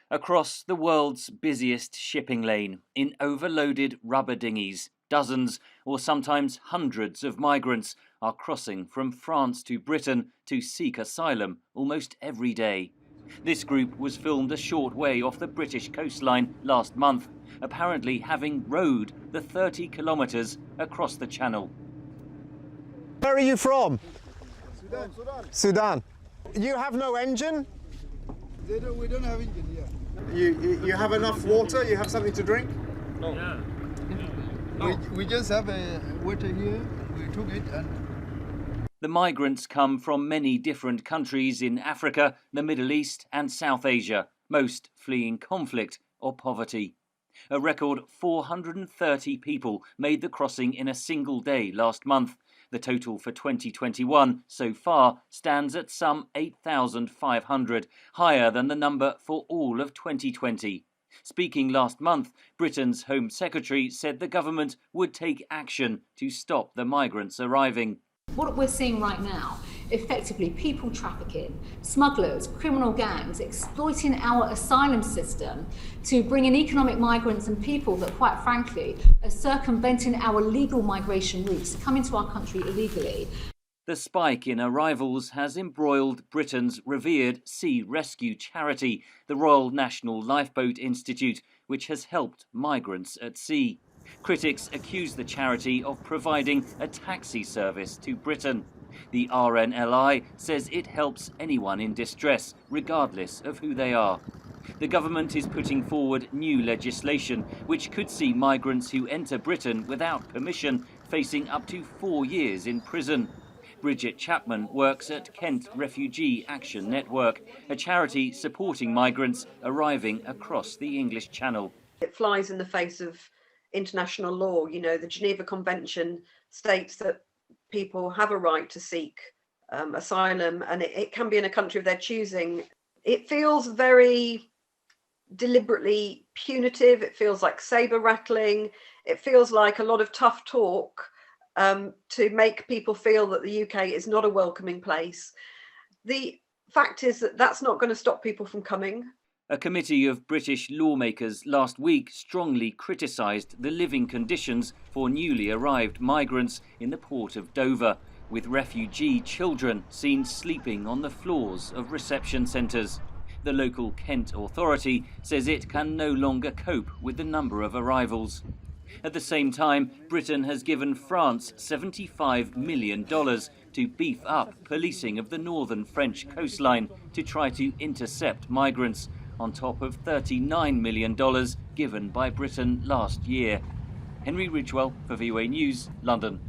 Across the world's busiest shipping lane, in overloaded rubber dinghies, dozens or sometimes hundreds of migrants are crossing from France to Britain to seek asylum almost every day. This group was filmed a short way off the British coastline last month, apparently having rowed the 30 kilometres across the channel. Where are you from? Sudan. Sudan. You have no engine? We don't have engine, yeah. You have enough water? You have something to drink? No. Yeah. No. We just have a water here. We took it and... The migrants come from many different countries in Africa, the Middle East and South Asia, most fleeing conflict or poverty. A record 430 people made the crossing in a single day last month. The total for 2021 so far stands at some 8,500, higher than the number for all of 2020. Speaking last month, Britain's Home Secretary said the government would take action to stop the migrants arriving. What we're seeing right now, effectively people trafficking, smugglers, criminal gangs exploiting our asylum system to bring in economic migrants and people that, quite frankly, are circumventing our legal migration routes, coming to our country illegally. The spike in arrivals has embroiled Britain's revered sea rescue charity, the Royal National Lifeboat Institute, which has helped migrants at sea. Critics accuse the charity of providing a taxi service to Britain. The RNLI says it helps anyone in distress, regardless of who they are. The government is putting forward new legislation which could see migrants who enter Britain without permission facing up to 4 years in prison. Bridget Chapman works at Kent Refugee Action Network, a charity supporting migrants arriving across the English Channel. It flies in the face of international law. You know, the Geneva Convention states that people have a right to seek asylum, and it can be in a country of their choosing. It feels very deliberately punitive. It feels like saber rattling. It feels like a lot of tough talk to make people feel that the UK is not a welcoming place. The fact is that that's not going to stop people from coming. A committee of British lawmakers last week strongly criticised the living conditions for newly arrived migrants in the port of Dover, with refugee children seen sleeping on the floors of reception centres. The local Kent authority says it can no longer cope with the number of arrivals. At the same time, Britain has given France $75 million to beef up policing of the northern French coastline to try to intercept migrants, on top of $39 million given by Britain last year. Henry Ridgewell for VOA News, London.